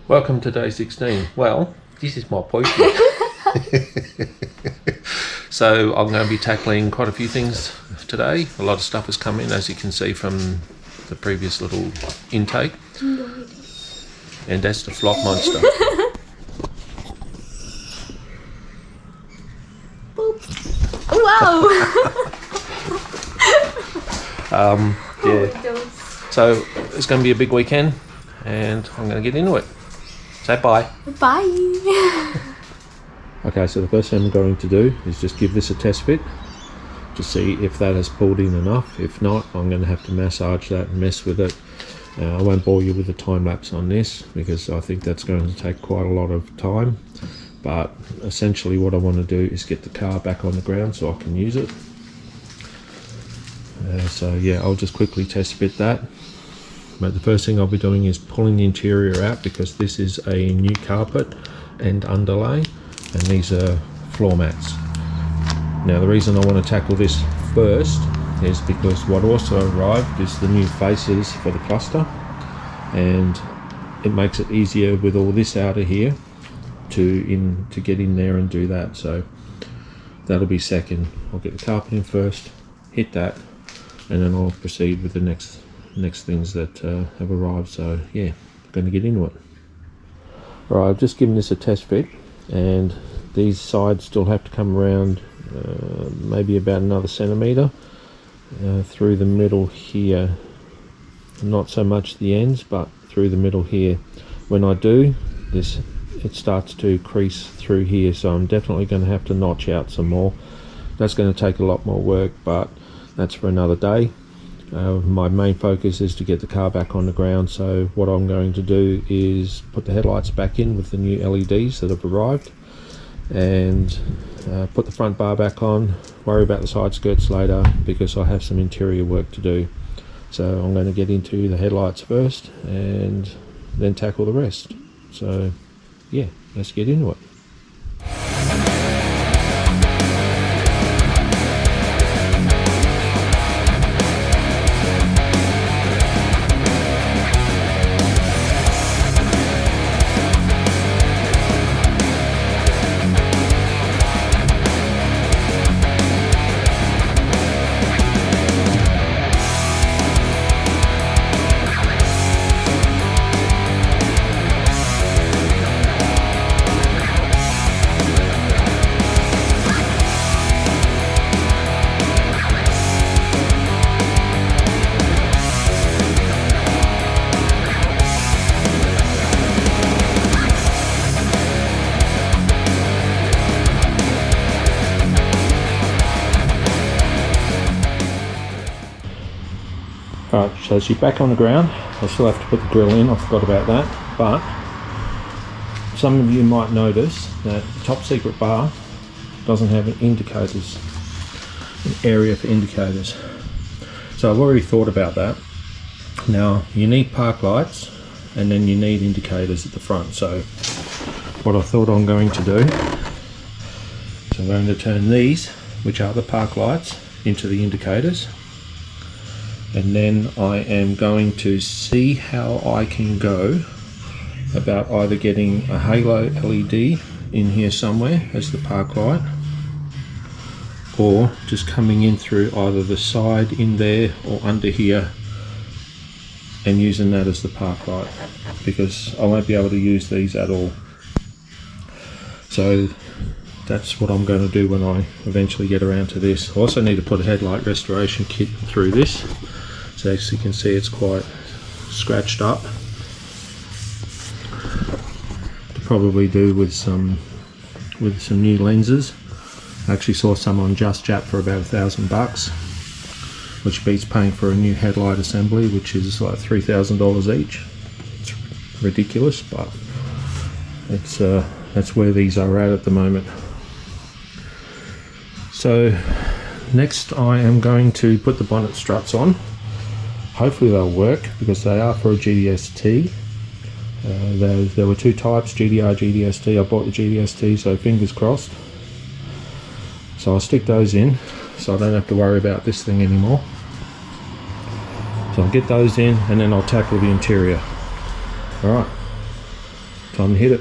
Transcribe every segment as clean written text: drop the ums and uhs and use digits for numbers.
Welcome to day 16. Well, this is my point. So I'm going to be tackling quite a few things today. A lot of stuff has come in, as you can see from the previous little intake. And that's the flop monster. Wow! Yeah. So it's going to be a big weekend, and I'm going to get into it. Say bye. Bye. Okay, so the first thing I'm going to do is just give this a test fit to see if that has pulled in enough. If not, I'm going to have to massage that and mess with it. I won't bore you with the time lapse on this because I think that's going to take quite a lot of time. But essentially what I want to do is get the car back on the ground so I can use it. So yeah, I'll just quickly test fit that. But the first thing I'll be doing is pulling the interior out because this is a new carpet and underlay, and these are floor mats. Now the reason I want to tackle this first is because what also arrived is the new faces for the cluster, and it makes it easier with all this out of here to get in there and do that. So that'll be second. I'll get the carpet in first, hit that, and then I'll proceed with the next things that have arrived. So yeah, I'm going to get into it. Alright, I've just given this a test fit, and these sides still have to come around maybe about another centimetre through the middle here. Not so much the ends, but through the middle here. When I do this, it starts to crease through here, so I'm definitely going to have to notch out some more. That's going to take a lot more work, but that's for another day. My main focus is to get the car back on the ground, so what I'm going to do is put the headlights back in with the new LEDs that have arrived, and put the front bar back on, worry about the side skirts later because I have some interior work to do. So I'm going to get into the headlights first and then tackle the rest. So yeah, let's get into it. Alright, so she's back on the ground. I still have to put the grill in, I forgot about that. But some of you might notice that the top secret bar doesn't have an area for indicators. So I've already thought about that. Now you need park lights and then you need indicators at the front. So what I thought I'm going to do is I'm going to turn these, which are the park lights, into the indicators. And then I am going to see how I can go about either getting a halo LED in here somewhere as the park light, or just coming in through either the side in there or under here and using that as the park light, because I won't be able to use these at all. So that's what I'm going to do when I eventually get around to this. I also need to put a headlight restoration kit through this. So as you can see, it's quite scratched up. To probably do with some new lenses. I actually saw some on Just Jap for about $1,000, which beats paying for a new headlight assembly, which is like $3,000 each. It's ridiculous, but that's where these are at the moment. So next I am going to put the bonnet struts on. Hopefully they'll work because they are for a GDST. There were two types, GDR, GDST. I bought the GDST, so fingers crossed. So I'll stick those in so I don't have to worry about this thing anymore. So I'll get those in and then I'll tackle the interior. Alright, Time to hit it.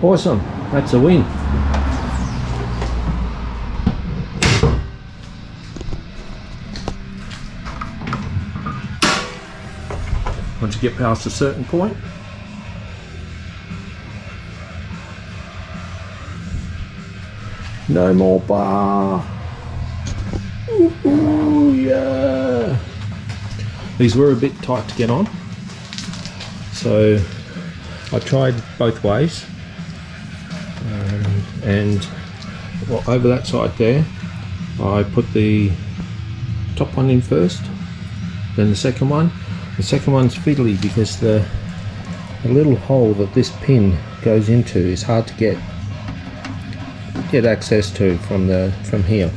Awesome, that's a win. Once you get past a certain point, no more bar. Ooh, yeah. These were a bit tight to get on, so I tried both ways. And well, over that side there, I put the top one in first, then the second one. The second one's fiddly because the little hole that this pin goes into is hard to get access to from here.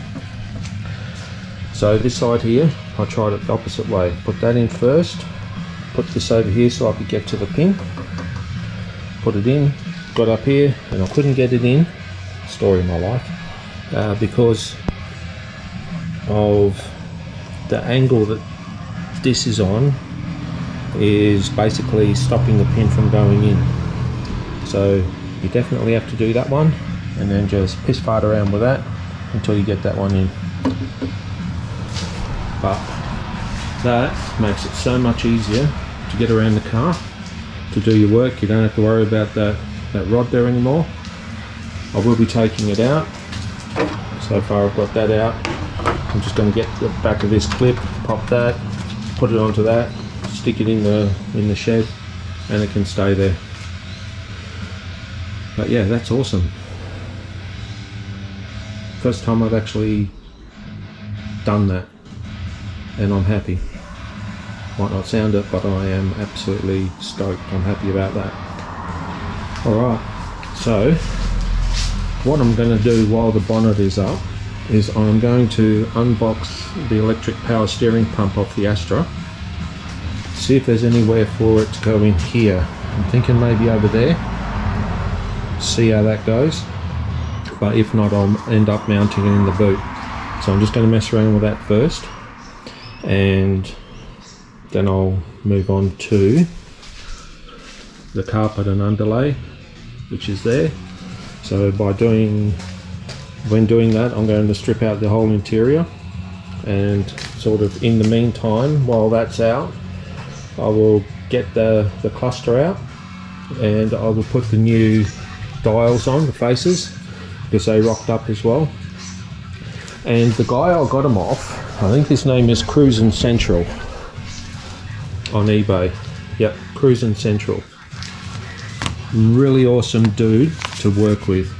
So this side here, I tried it the opposite way. Put that in first, put this over here so I could get to the pin, put it in, got up here and I couldn't get it in. Story of my life, because of the angle that this is on is basically stopping the pin from going in. So you definitely have to do that one and then just piss fart around with that until you get that one in. But that makes it so much easier to get around the car, to do your work. You don't have to worry about that rod there anymore. I will be taking it out. So far I've got that out. I'm just going to get the back of this clip, pop that, put it onto that, stick it in the shed, and it can stay there. But yeah, that's awesome. First time I've actually done that, and I'm happy. Might not sound it, but I am absolutely stoked. I'm happy about that. Alright, so what I'm going to do while the bonnet is up is I'm going to unbox the electric power steering pump off the Astra, see if there's anywhere for it to go in here. I'm thinking maybe over there, see how that goes, but if not I'll end up mounting it in the boot. So I'm just going to mess around with that first and then I'll move on to the carpet and underlay, which is there. So when doing that, I'm going to strip out the whole interior, and sort of in the meantime, while that's out, I will get the cluster out and I will put the new dials on, the faces, because they rocked up as well. And the guy I got them off, I think his name is Cruisin' Central on eBay. Yep, Cruisin' Central. Really awesome dude to work with.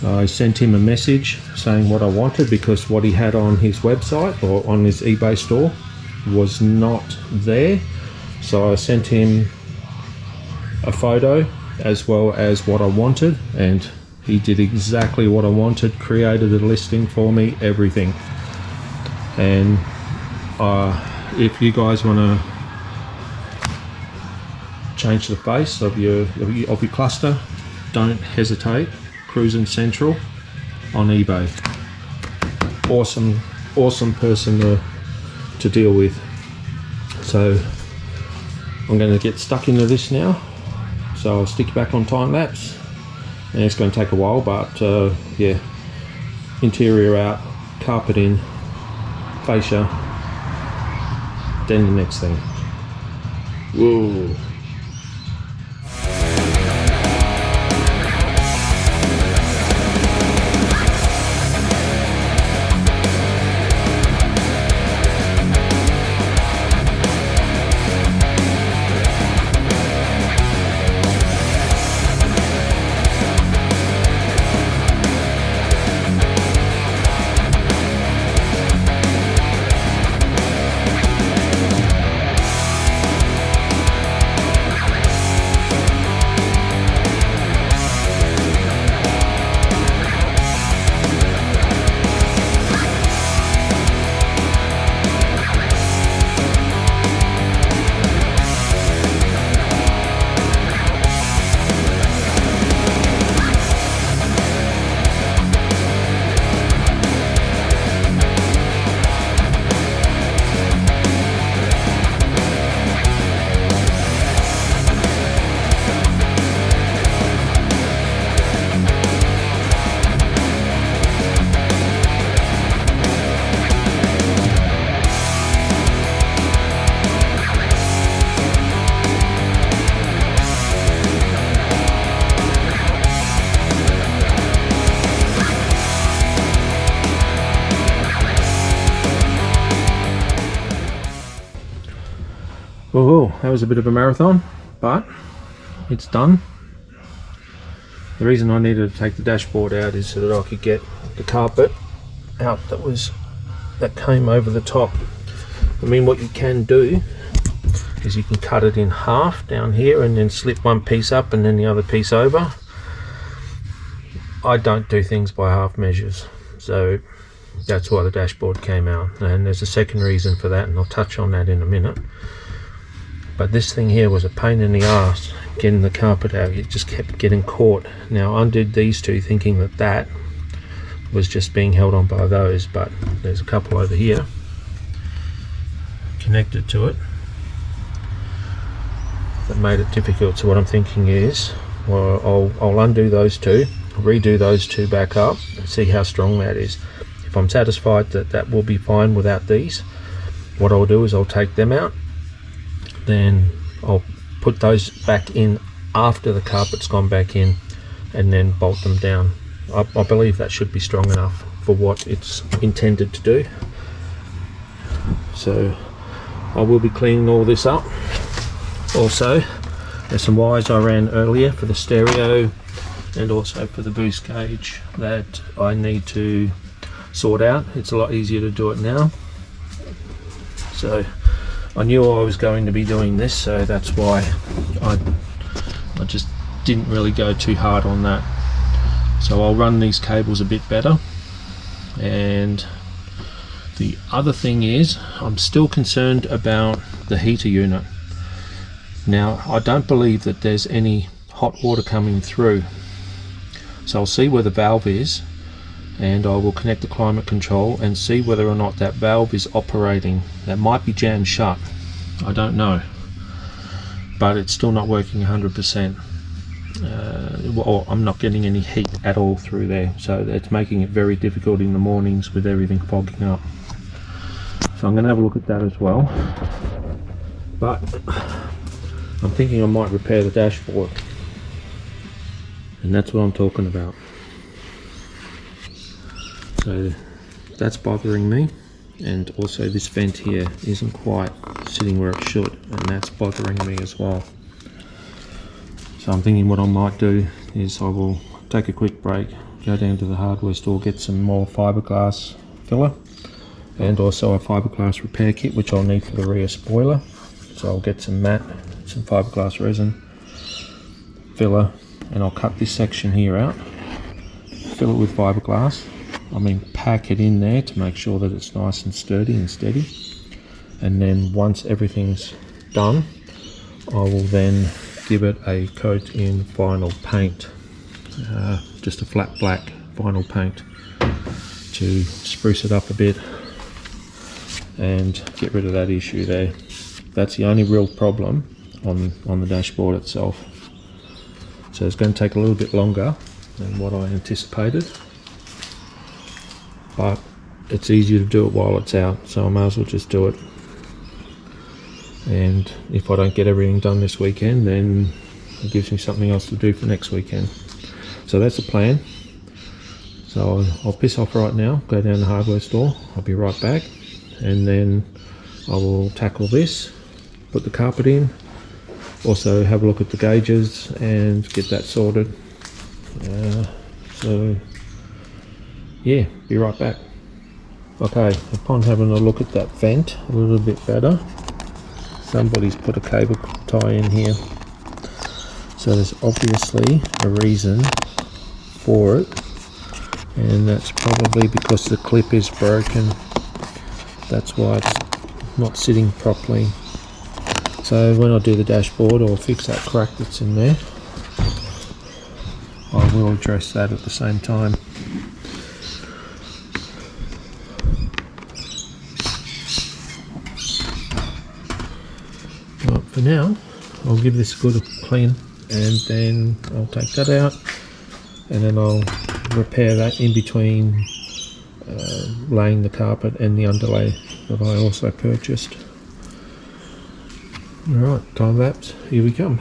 I sent him a message saying what I wanted, because what he had on his website or on his eBay store was not there. So I sent him a photo as well as what I wanted, and he did exactly what I wanted, created a listing for me, everything. And if you guys want to change the face of your cluster, don't hesitate. Cruisin' Central on eBay. Awesome person to deal with. So I'm going to get stuck into this now. So I'll stick back on time lapse, and it's going to take a while, but yeah, interior out, carpet in, fascia, then the next thing. Whoa. Well, that was a bit of a marathon, but it's done. The reason I needed to take the dashboard out is so that I could get the carpet out that came over the top. I mean, what you can do is you can cut it in half down here and then slip one piece up and then the other piece over. I don't do things by half measures, so that's why the dashboard came out, and there's a second reason for that, and I'll touch on that in a minute. But this thing here was a pain in the ass getting the carpet out. It just kept getting caught. Now I undid these two thinking that was just being held on by those, but there's a couple over here connected to it that made it difficult. So what I'm thinking is, well, I'll undo those two, redo those two back up and see how strong that is. If I'm satisfied that will be fine without these, what I'll do is I'll take them out, then I'll put those back in after the carpet's gone back in and then bolt them down. I believe that should be strong enough for what it's intended to do. So I will be cleaning all this up. Also, there's some wires I ran earlier for the stereo and also for the boost gauge that I need to sort out. It's a lot easier to do it now. So I knew I was going to be doing this, so that's why I just didn't really go too hard on that. So I'll run these cables a bit better. And the other thing is, I'm still concerned about the heater unit. Now, I don't believe that there's any hot water coming through. So I'll see where the valve is, and I will connect the climate control and see whether or not that valve is operating. That might be jammed shut, I don't know, but it's still not working 100%. Or I'm not getting any heat at all through there, so it's making it very difficult in the mornings with everything fogging up. So I'm going to have a look at that as well, but I'm thinking I might repair the dashboard, and that's what I'm talking about. So that's bothering me, and also this vent here isn't quite sitting where it should, and that's bothering me as well. So I'm thinking what I might do is I will take a quick break, go down to the hardware store, get some more fiberglass filler and also a fiberglass repair kit which I'll need for the rear spoiler. So I'll get some matte, some fiberglass resin, filler, and I'll cut this section here out, fill it with fiberglass. I mean, pack it in there to make sure that it's nice and sturdy and steady. And then once everything's done, I will then give it a coat in vinyl paint, just a flat black vinyl paint to spruce it up a bit and get rid of that issue there. That's the only real problem on the dashboard itself. So it's going to take a little bit longer than what I anticipated, but it's easier to do it while it's out, so I may as well just do it. And if I don't get everything done this weekend, then it gives me something else to do for next weekend. So that's the plan. So I'll piss off right now, go down to the hardware store, I'll be right back, and then I will tackle this, put the carpet in, also have a look at the gauges and get that sorted. So yeah, be right back. Okay, upon having a look at that vent a little bit better, somebody's put a cable tie in here, so there's obviously a reason for it, and that's probably because the clip is broken. That's why it's not sitting properly. So when I do the dashboard, I'll fix that crack that's in there. I will address that at the same time. Right, for now, I'll give this a good clean, and then I'll take that out, and then I'll repair that in between laying the carpet and the underlay that I also purchased. Alright, time lapse, here we come.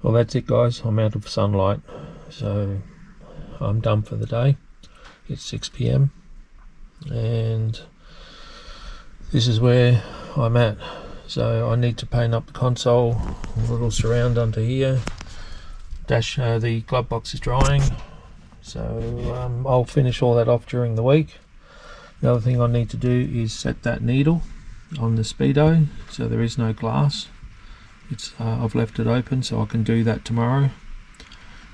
Well, that's it guys, I'm out of sunlight, so I'm done for the day. It's 6 p.m. and this is where I'm at. So I need to paint up the console, a little surround under here. The glove box is drying, so I'll finish all that off during the week. The other thing I need to do is set that needle on the Speedo, so there is no glass. I've left it open, so I can do that tomorrow.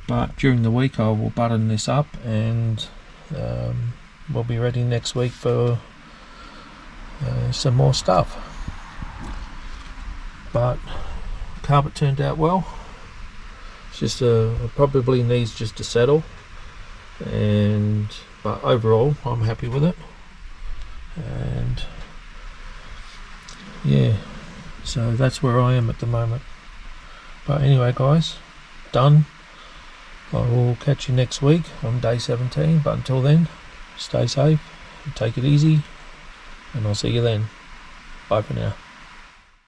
But during the week I will button this up, and we'll be ready next week for some more stuff. But carpet turned out well. It's just it probably needs just to settle, but overall I'm happy with it. And yeah, so that's where I am at the moment. But anyway guys, done. I will catch you next week on day 17, but until then, stay safe, take it easy, and I'll see you then. Bye for now.